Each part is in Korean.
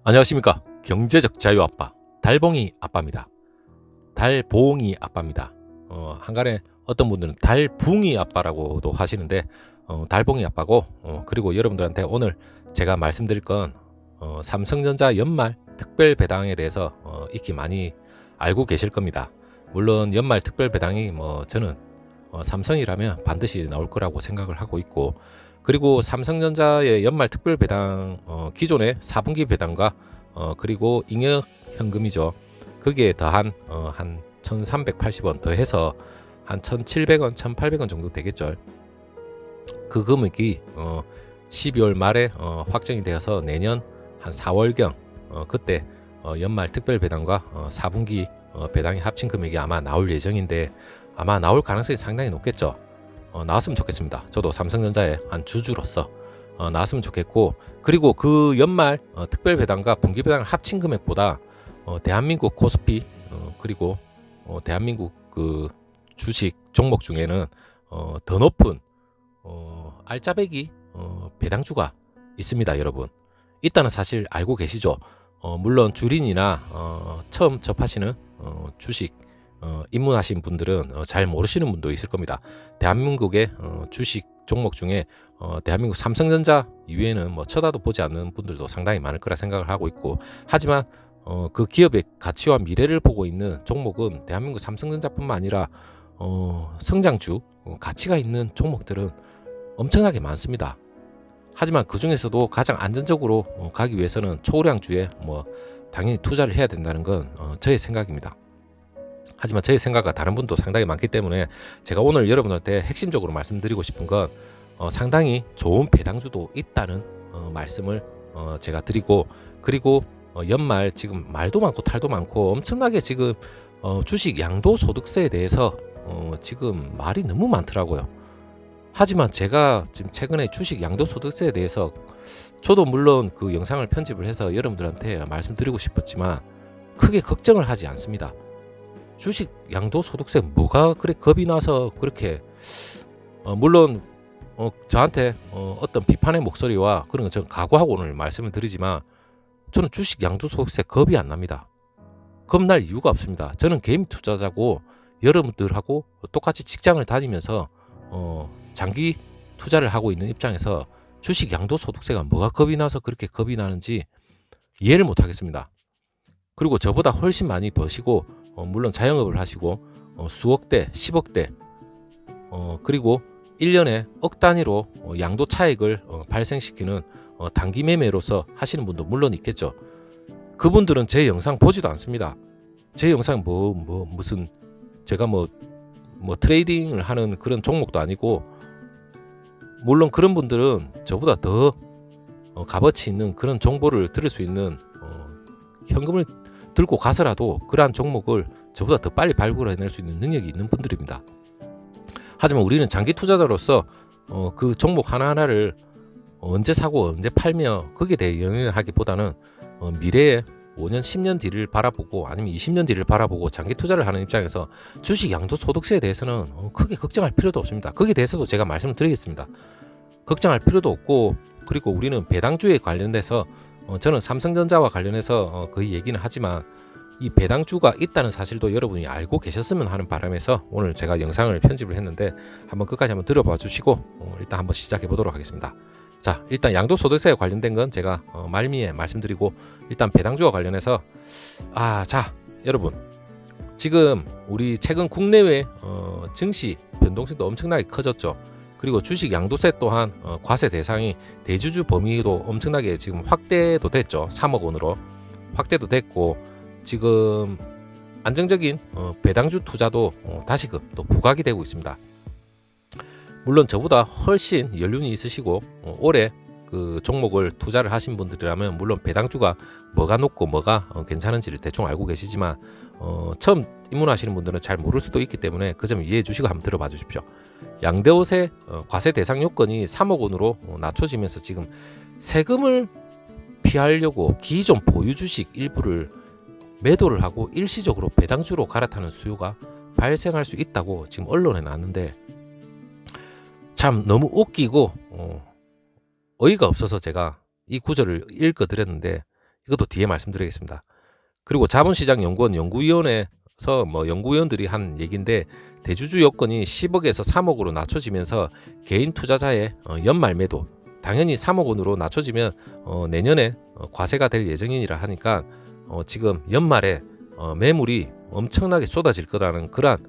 안녕하십니까. 경제적 자유 아빠 달봉이 아빠입니다. 달봉이 아빠입니다. 한간에 어떤 분들은 달붕이 아빠라고도 하시는데 달봉이 아빠고, 그리고 여러분들한테 오늘 제가 말씀드릴 건 삼성전자 연말 특별 배당에 대해서 익히 많이 알고 계실 겁니다. 물론 연말 특별 배당이 저는 삼성이라면 반드시 나올 거라고 생각을 하고 있고, 그리고 삼성전자의 연말 특별 배당, 기존의 4분기 배당과 그리고 잉여 현금이죠. 거기에 더한 한 1,380원 더해서 한 1,700원, 1,800원 정도 되겠죠. 그 금액이 12월 말에 확정이 되어서 내년 한 4월경 그때 연말 특별 배당과 4분기 배당이 합친 금액이 아마 나올 예정인데, 아마 나올 가능성이 상당히 높겠죠. 나왔으면 좋겠습니다. 저도 삼성전자의 한 주주로서 나왔으면 좋겠고, 그리고 그 연말 특별 배당과 분기 배당을 합친 금액보다 대한민국 코스피 그리고 대한민국 그 주식 종목 중에는 더 높은 알짜배기 배당주가 있습니다. 여러분, 있다는 사실 알고 계시죠? 물론 주린이나 처음 접하시는 주식 입문하신 분들은 잘 모르시는 분도 있을 겁니다. 대한민국의 주식 종목 중에 대한민국 삼성전자 이외에는 쳐다도 보지 않는 분들도 상당히 많을 거라 생각을 하고 있고, 하지만 그 기업의 가치와 미래를 보고 있는 종목은 대한민국 삼성전자뿐만 아니라 성장주, 가치가 있는 종목들은 엄청나게 많습니다. 하지만 그 중에서도 가장 안전적으로 가기 위해서는 초우량주에 당연히 투자를 해야 된다는 건 저의 생각입니다. 하지만 저의 생각과 다른 분도 상당히 많기 때문에 제가 오늘 여러분한테 핵심적으로 말씀드리고 싶은 건 상당히 좋은 배당주도 있다는 말씀을 제가 드리고, 그리고 연말 지금 말도 많고 탈도 많고 엄청나게 지금 주식 양도소득세에 대해서 지금 말이 너무 많더라고요. 하지만 제가 지금 최근에 주식 양도소득세에 대해서 저도 물론 그 영상을 편집을 해서 여러분들한테 말씀드리고 싶었지만 크게 걱정을 하지 않습니다. 주식 양도소득세 뭐가 그래 겁이 나서 그렇게 물론 저한테 어떤 비판의 목소리와 그런 거 저는 각오하고 오늘 말씀을 드리지만, 저는 주식 양도소득세 겁이 안 납니다. 겁날 이유가 없습니다. 저는 개인 투자자고 여러분들하고 똑같이 직장을 다니면서 장기 투자를 하고 있는 입장에서 주식 양도소득세가 뭐가 겁이 나서 그렇게 겁이 나는지 이해를 못 하겠습니다. 그리고 저보다 훨씬 많이 버시고 물론 자영업을 하시고 수억대, 10억대 그리고 1년에 억 단위로 양도 차익을 발생시키는 단기 매매로서 하시는 분도 물론 있겠죠. 그분들은 제 영상 보지도 않습니다. 제 영상 무슨 제가 트레이딩을 하는 그런 종목도 아니고, 물론 그런 분들은 저보다 더 값어치 있는 그런 정보를 들을 수 있는 현금을 들고 가서라도 그러한 종목을 저보다 더 빨리 발굴해낼 수 있는 능력이 있는 분들입니다. 하지만 우리는 장기 투자자로서 그 종목 하나하나를 언제 사고 언제 팔며 거기에 대해 영향을 하기보다는 미래에 5년 10년 뒤를 바라보고 아니면 20년 뒤를 바라보고 장기 투자를 하는 입장에서 주식 양도소득세에 대해서는 크게 걱정할 필요도 없습니다. 거기에 대해서도 제가 말씀을 드리겠습니다. 걱정할 필요도 없고, 그리고 우리는 배당주에 관련돼서 저는 삼성전자와 관련해서 거의 얘기는 하지만 이 배당주가 있다는 사실도 여러분이 알고 계셨으면 하는 바람에서 오늘 제가 영상을 편집을 했는데 한번 끝까지 한번 들어봐 주시고 일단 한번 시작해 보도록 하겠습니다. 자, 일단 양도소득세에 관련된 건 제가 말미에 말씀드리고, 일단 배당주와 관련해서 자 여러분, 지금 우리 최근 국내외 증시 변동성도 엄청나게 커졌죠. 그리고 주식 양도세 또한 과세 대상이 대주주 범위도 엄청나게 지금 확대도 됐죠. 3억 원으로 확대도 됐고, 지금 안정적인 배당주 투자도 다시금 또 부각이 되고 있습니다. 물론 저보다 훨씬 연륜이 있으시고 올해 그 종목을 투자를 하신 분들이라면 물론 배당주가 뭐가 높고 뭐가 괜찮은지를 대충 알고 계시지만 처음 입문하시는 분들은 잘 모를 수도 있기 때문에 그 점 이해해 주시고 한번 들어봐 주십시오. 양도세 과세 대상 요건이 3억 원으로 낮춰지면서 지금 세금을 피하려고 기존 보유 주식 일부를 매도를 하고 일시적으로 배당주로 갈아타는 수요가 발생할 수 있다고 지금 언론에 나왔는데, 참 너무 웃기고 어이가 없어서 제가 이 구절을 읽어드렸는데, 이것도 뒤에 말씀드리겠습니다. 그리고 자본시장 연구원 연구위원회에서 연구위원들이 한 얘기인데 대주주 요건이 10억에서 3억으로 낮춰지면서 개인 투자자의 연말 매도 당연히 3억 원으로 낮춰지면 내년에 과세가 될 예정이라 하니까 지금 연말에 매물이 엄청나게 쏟아질 거라는 그러한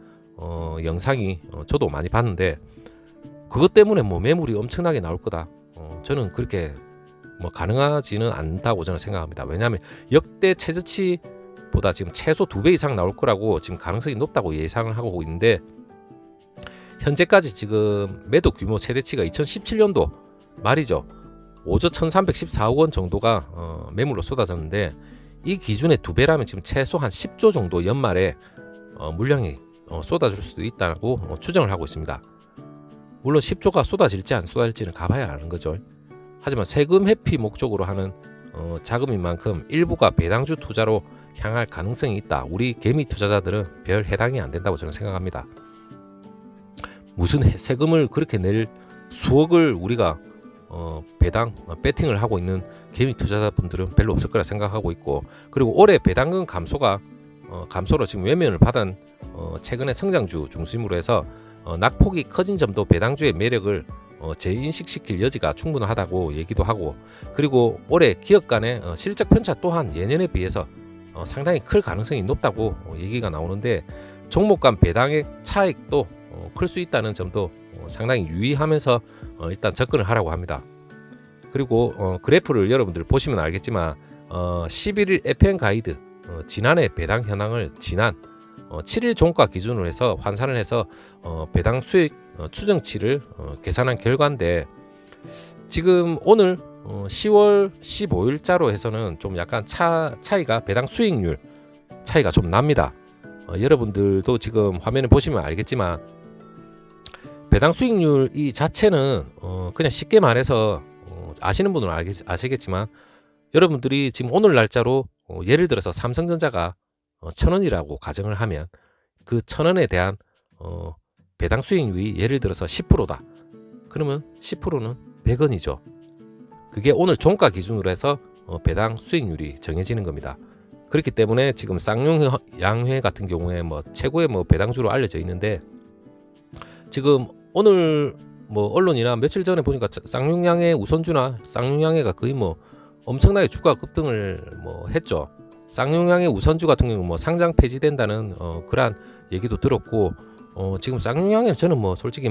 영상이 저도 많이 봤는데 그것 때문에 매물이 엄청나게 나올 거다. 저는 그렇게 가능하지는 않다고 저는 생각합니다. 왜냐하면 역대 최저치보다 지금 최소 2배 이상 나올 거라고 지금 가능성이 높다고 예상을 하고 있는데 현재까지 지금 매도 규모 최대치가 2017년도 말이죠. 5조 1314억 원 정도가 매물로 쏟아졌는데 이 기준의 2배라면 지금 최소 한 10조 정도 연말에 물량이 쏟아질 수도 있다고 추정을 하고 있습니다. 물론 10조가 쏟아질지 안 쏟아질지는 가봐야 아는 거죠. 하지만 세금 회피 목적으로 하는 자금인 만큼 일부가 배당주 투자로 향할 가능성이 있다. 우리 개미 투자자들은 별 해당이 안 된다고 저는 생각합니다. 무슨 세금을 그렇게 낼 수억을 우리가 배당 배팅을 하고 있는 개미 투자자분들은 별로 없을 거라 생각하고 있고, 그리고 올해 배당금 감소로 지금 외면을 받은 최근의 성장주 중심으로 해서 낙폭이 커진 점도 배당주의 매력을 재인식시킬 여지가 충분하다고 얘기도 하고, 그리고 올해 기업 간의 실적 편차 또한 예년에 비해서 상당히 클 가능성이 높다고 얘기가 나오는데 종목 간 배당의 차익도 클 수 있다는 점도 상당히 유의하면서 일단 접근을 하라고 합니다. 그리고 그래프를 여러분들 보시면 알겠지만 11일 FM 가이드 지난해 배당 현황을 지난 7일 종가 기준으로 해서 환산을 해서 배당 수익 추정치를 계산한 결과인데 지금 오늘 10월 15일자로 해서는 좀 약간 차이가 배당 수익률 차이가 좀 납니다. 여러분들도 지금 화면을 보시면 알겠지만 배당 수익률 이 자체는 그냥 쉽게 말해서 아시는 분은 아시겠지만 여러분들이 지금 오늘 날짜로 예를 들어서 삼성전자가 1,000원이라고 가정을 하면 그 1,000원에 대한 배당 수익률이 예를 들어서 10%다. 그러면 10%는 100원이죠. 그게 오늘 종가 기준으로 해서 배당 수익률이 정해지는 겁니다. 그렇기 때문에 지금 쌍용양회 같은 경우에 최고의 배당주로 알려져 있는데 지금 오늘 언론이나 며칠 전에 보니까 쌍용양회 우선주나 쌍용양회가 거의 엄청나게 주가 급등을 했죠. 쌍용양회 우선주 같은 경우 상장 폐지된다는 그러한 얘기도 들었고 지금 쌍용양회는 저는 솔직히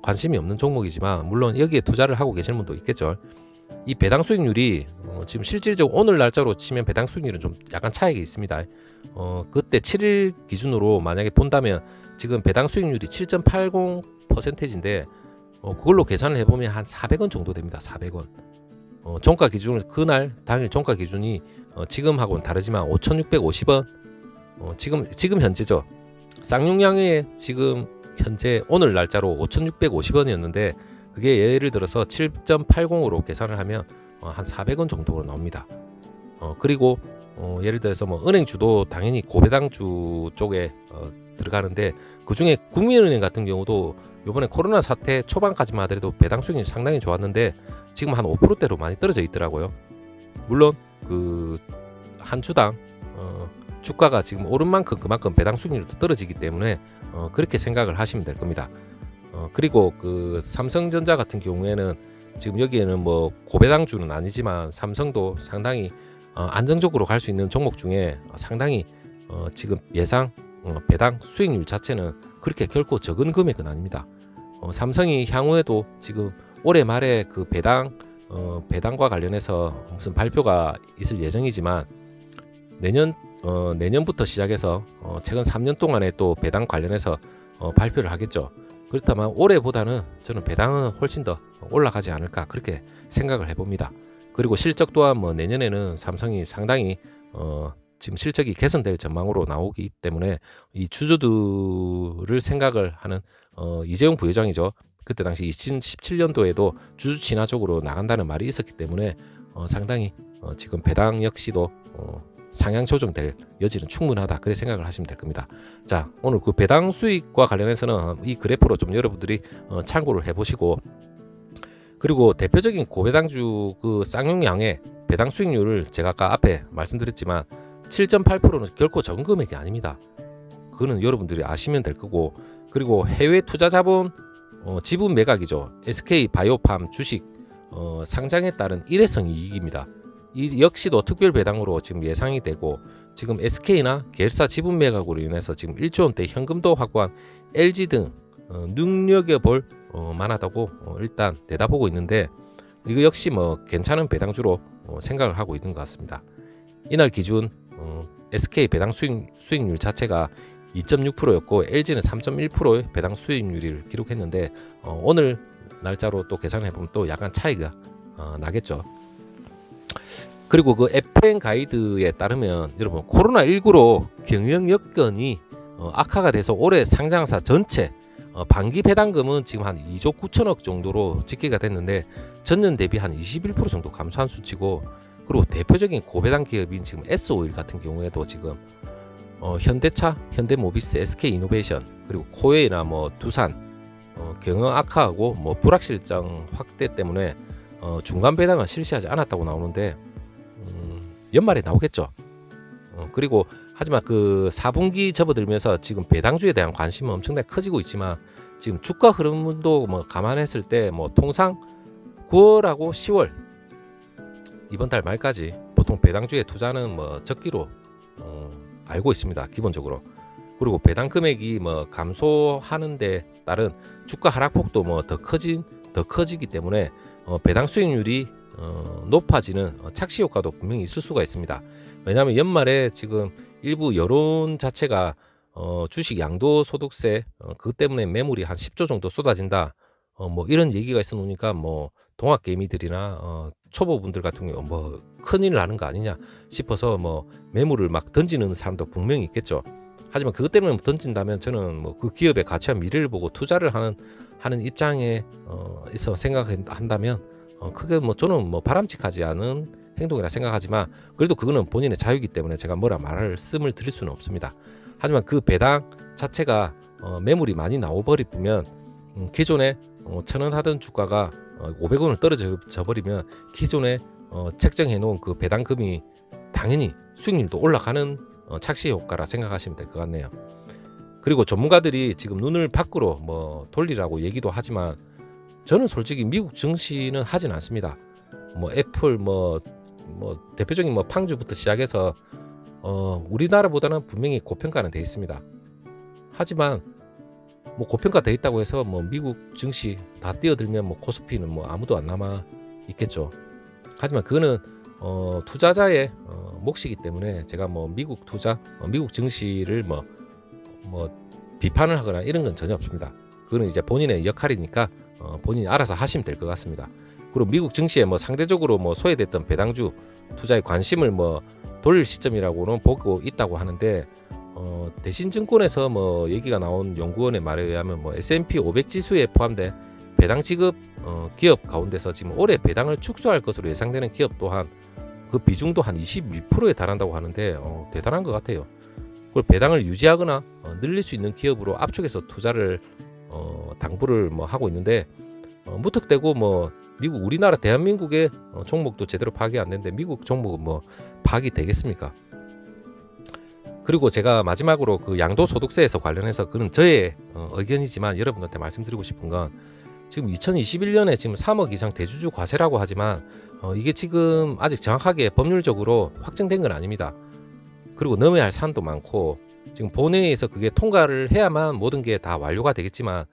관심이 없는 종목이지만 물론 여기에 투자를 하고 계시는 분도 있겠죠. 이 배당 수익률이 지금 실질적으로 오늘 날짜로 치면 배당 수익률은 좀 약간 차이가 있습니다. 그때 7일 기준으로 만약에 본다면 지금 배당 수익률이 7.80%인데 그걸로 계산을 해보면 한 400원 정도 됩니다. 400원. 종가 기준은 그날 당일 종가 기준이 지금하고는 다르지만 5,650원. 지금 현재죠. 쌍용양의 지금 현재 오늘 날짜로 5,650원이었는데 그게 예를 들어서 7.80으로 계산을 하면 한 400원 정도로 나옵니다. 그리고 예를 들어서 은행주도 당연히 고배당주 쪽에 들어가는데 그중에 국민은행 같은 경우도 이번에 코로나 사태 초반까지만 하더라도 배당 수익률이 상당히 좋았는데 지금 한 5%대로 많이 떨어져 있더라고요. 물론 그 한 주당 주가가 지금 오른 만큼 그만큼 배당 수익률도 떨어지기 때문에 그렇게 생각을 하시면 될 겁니다. 그리고 그 삼성전자 같은 경우에는 지금 여기에는 고배당주는 아니지만 삼성도 상당히 안정적으로 갈 수 있는 종목 중에 상당히 지금 예상 배당 수익률 자체는 그렇게 결코 적은 금액은 아닙니다. 삼성이 향후에도 지금 올해 말에 그 배당과 관련해서 무슨 발표가 있을 예정이지만 내년부터 시작해서 최근 3년 동안에 또 배당 관련해서 발표를 하겠죠. 그렇다면 올해보다는 저는 배당은 훨씬 더 올라가지 않을까 그렇게 생각을 해봅니다. 그리고 실적 또한 내년에는 삼성이 상당히 지금 실적이 개선될 전망으로 나오기 때문에 이 주주들을 생각을 하는 이재용 부회장이죠. 그때 당시 2017년도에도 주주 친화적으로 나간다는 말이 있었기 때문에 상당히 지금 배당 역시도 상향 조정될 여지는 충분하다 그렇게 생각을 하시면 될 겁니다. 자, 오늘 그 배당 수익과 관련해서는 이 그래프로 좀 여러분들이 참고를 해보시고, 그리고 대표적인 고배당주 그 쌍용양회 배당 수익률을 제가 아까 앞에 말씀드렸지만 7.8%는 결코 적은 금액이 아닙니다. 그거는 여러분들이 아시면 될 거고, 그리고 해외 투자 자본 지분 매각이죠. SK 바이오팜 주식 상장에 따른 일회성 이익입니다. 이 역시도 특별 배당으로 지금 예상이 되고, 지금 SK나 계열사 지분 매각으로 인해서 지금 1조 원대 현금도 확보한 LG 등 눈여겨볼 만하다고 일단 내다보고 있는데, 이거 역시 뭐 괜찮은 배당주로 생각을 하고 있는 것 같습니다. 이날 기준 SK 배당 수익률 자체가 2.6%였고 LG는 3.1%의 배당 수익률을 기록했는데, 오늘 날짜로 또 계산해 보면 또 약간 차이가 나겠죠. 그리고 그 FN 가이드에 따르면 여러분 코로나19로 경영 여건이 악화가 돼서 올해 상장사 전체 반기 배당금은 지금 한 2조 9천억 정도로 집계가 됐는데, 전년 대비 한 21% 정도 감소한 수치고, 그리고 대표적인 고배당 기업인 지금 S-오일 같은 경우에도 지금 현대차, 현대모비스, SK이노베이션, 그리고 코웨이나 뭐 두산 경영 악화하고 뭐 불확실성 확대 때문에 중간 배당은 실시하지 않았다고 나오는데, 연말에 나오겠죠. 그리고 하지만 그 4분기 접어들면서 지금 배당주에 대한 관심은 엄청나게 커지고 있지만, 지금 주가 흐름도 뭐 감안했을 때 뭐 통상 9월하고 10월 이번 달 말까지 보통 배당주에 투자는 뭐 적기로 알고 있습니다, 기본적으로. 그리고 배당 금액이 뭐 감소하는 데 따른 주가 하락폭도 뭐 더 커지기 때문에 배당 수익률이 높아지는 착시 효과도 분명히 있을 수가 있습니다. 왜냐하면 연말에 지금 일부 여론 자체가 주식 양도소득세 그것 때문에 매물이 한 10조 정도 쏟아진다, 뭐 이런 얘기가 있어 놓으니까 뭐 동학개미들이나 초보분들 같은 경우 뭐 큰일 나는 거 아니냐 싶어서 뭐 매물을 막 던지는 사람도 분명히 있겠죠. 하지만 그것 때문에 던진다면 저는 뭐 그 기업의 가치와 미래를 보고 투자를 하는 입장에 있어 생각한다면 크게 뭐 저는 뭐 바람직하지 않은 행동이라 생각하지만, 그래도 그거는 본인의 자유이기 때문에 제가 뭐라 말씀을 드릴 수는 없습니다. 하지만 그 배당 자체가 매물이 많이 나와버리면 기존에 1,000원 하던 주가가 500원을 떨어져 버리면 기존에 책정해 놓은 그 배당금이 당연히 수익률도 올라가는 착시 효과라 생각하시면 될 것 같네요. 그리고 전문가들이 지금 눈을 밖으로 뭐 돌리라고 얘기도 하지만, 저는 솔직히 미국 증시는 하진 않습니다. 뭐 애플 뭐 대표적인 뭐 팡주부터 시작해서 우리나라보다는 분명히 고평가는 돼 있습니다. 하지만 뭐 고평가 돼 있다고 해서 뭐 미국 증시 다 뛰어들면 뭐 코스피는 뭐 아무도 안 남아 있겠죠. 하지만 그거는 투자자의 몫이기 때문에 제가 뭐 미국 투자, 미국 증시를 뭐 비판을 하거나 이런 건 전혀 없습니다. 그거는 이제 본인의 역할이니까 본인이 알아서 하시면 될 것 같습니다. 그리고 미국 증시에 뭐 상대적으로 뭐 소외됐던 배당주 투자에 관심을 뭐 돌릴 시점이라고는 보고 있다고 하는데, 대신증권에서 뭐 얘기가 나온 연구원의 말에 의하면 뭐 S&P 500 지수에 포함된 배당 지급 기업 가운데서 지금 올해 배당을 축소할 것으로 예상되는 기업 또한 그 비중도 한 21%에 달한다고 하는데 대단한 것 같아요. 그리고 배당을 유지하거나 늘릴 수 있는 기업으로 압축해서 투자를 당부를 뭐 하고 있는데, 무턱대고 뭐 미국 우리나라 대한민국의 종목도 제대로 파악이 안 되는데 미국 종목은 뭐 파악이 되겠습니까? 그리고 제가 마지막으로 그 양도소득세에서 관련해서, 그는 저의 의견이지만 여러분한테 말씀드리고 싶은 건, 지금 2021년에 지금 3억 이상 대주주 과세라고 하지만 이게 지금 아직 정확하게 법률적으로 확정된 건 아닙니다. 그리고 넘어야 할 사안도 많고, 지금 본회의에서 그게 통과를 해야만 모든 게 다 완료가 되겠지만,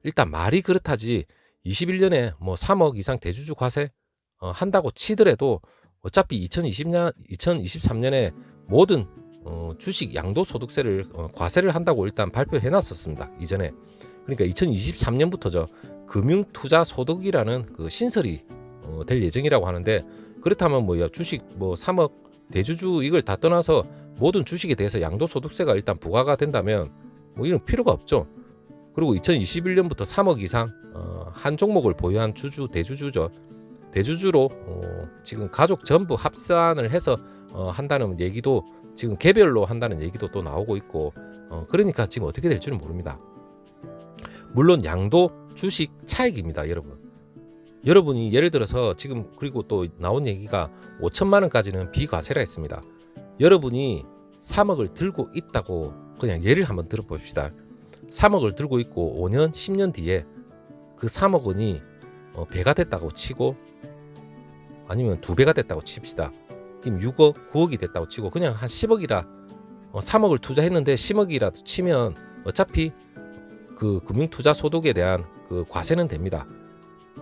일단 말이 그렇다지 21년에 뭐 3억 이상 대주주 과세 한다고 치더라도 어차피 2023년에 모든 주식 양도소득세를 과세를 한다고 일단 발표해 놨었습니다, 이전에. 그러니까 2023년부터죠. 금융투자소득이라는 그 신설이 될 예정이라고 하는데, 그렇다면 뭐야, 주식 뭐 3억 대주주 이걸 다 떠나서 모든 주식에 대해서 양도소득세가 일단 부과가 된다면 뭐 이런 필요가 없죠. 그리고 2021년부터 3억 이상 한 종목을 보유한 대주주죠. 대주주로 지금 가족 전부 합산을 해서 한다는 얘기도, 지금 개별로 한다는 얘기도 또 나오고 있고, 그러니까 지금 어떻게 될지는 모릅니다. 물론 양도 주식 차익입니다, 여러분. 여러분이 예를 들어서 지금 그리고 또 나온 얘기가 5천만 원까지는 비과세라 했습니다. 여러분이 3억을 들고 있다고 그냥 예를 한번 들어봅시다. 3억을 들고 있고 5년, 10년 뒤에 그 3억 원이 배가 됐다고 치고 아니면 2배가 됐다고 칩시다. 그럼 6억, 9억이 됐다고 치고 그냥 한 10억이라 3억을 투자했는데 10억이라도 치면 어차피 그 금융투자소득에 대한 그 과세는 됩니다.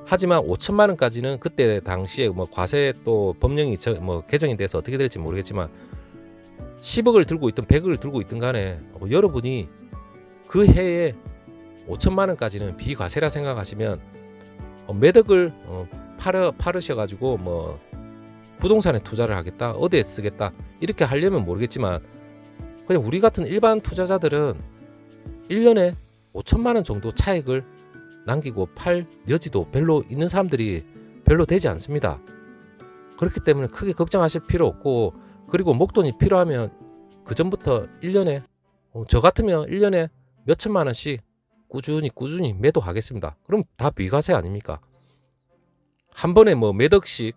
하지만 5천만 원까지는 그때 당시에 뭐 과세 또 법령이 개정이 돼서 어떻게 될지 모르겠지만 10억을 들고 있든 100억을 들고 있든 간에 여러분이 그 해에 5천만 원까지는 비과세라 생각하시면 몇 억을 팔으셔가지고 뭐 부동산에 투자를 하겠다, 어디에 쓰겠다 이렇게 하려면 모르겠지만 그냥 우리 같은 일반 투자자들은 1년에 5천만 원 정도 차익을 남기고 팔 여지도 별로 있는 사람들이 별로 되지 않습니다. 그렇기 때문에 크게 걱정하실 필요 없고 그리고 목돈이 필요하면 그 전부터 1년에 저 같으면 1년에 몇 천만 원씩 꾸준히 매도하겠습니다. 그럼 다 비과세 아닙니까? 한 번에 뭐 몇 억씩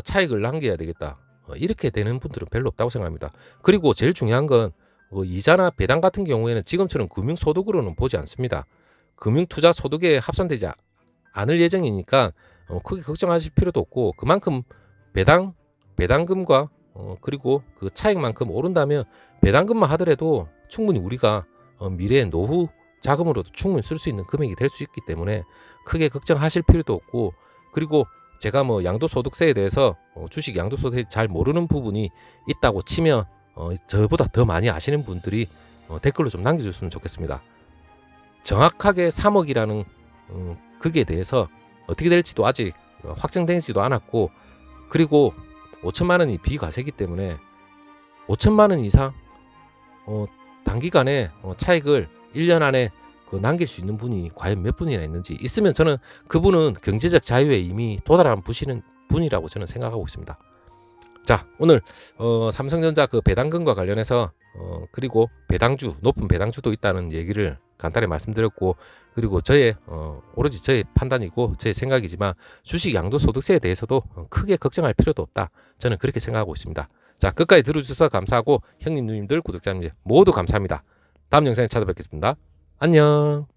차익을 남겨야 되겠다. 이렇게 되는 분들은 별로 없다고 생각합니다. 그리고 제일 중요한 건 이자나 배당 같은 경우에는 지금처럼 금융소득으로는 보지 않습니다. 금융투자소득에 합산되지 않을 예정이니까 크게 걱정하실 필요도 없고 그만큼 배당금과 그리고 그 차익만큼 오른다면 배당금만 하더라도 충분히 우리가 미래의 노후 자금으로도 충분히 쓸 수 있는 금액이 될 수 있기 때문에 크게 걱정하실 필요도 없고 그리고 제가 뭐 양도소득세에 대해서 주식 양도소득세 잘 모르는 부분이 있다고 치면 저보다 더 많이 아시는 분들이 댓글로 좀 남겨줬으면 좋겠습니다. 정확하게 3억이라는 그게 대해서 어떻게 될지도 아직 확정되지도 않았고 그리고 5천만 원이 비과세이기 때문에 5천만 원 이상 단기간에 차익을 1년 안에 남길 수 있는 분이 과연 몇 분이나 있는지 있으면 저는 그분은 경제적 자유에 이미 도달한 분이라고 저는 생각하고 있습니다. 자, 오늘 삼성전자 그 배당금과 관련해서 그리고 배당주 높은 배당주도 있다는 얘기를 간단히 말씀드렸고 그리고 저의 오로지 저의 판단이고 저의 생각이지만 주식 양도소득세에 대해서도 크게 걱정할 필요도 없다. 저는 그렇게 생각하고 있습니다. 자, 끝까지 들어주셔서 감사하고 형님 누님들 구독자님 모두 감사합니다. 다음 영상에 찾아뵙겠습니다. 안녕.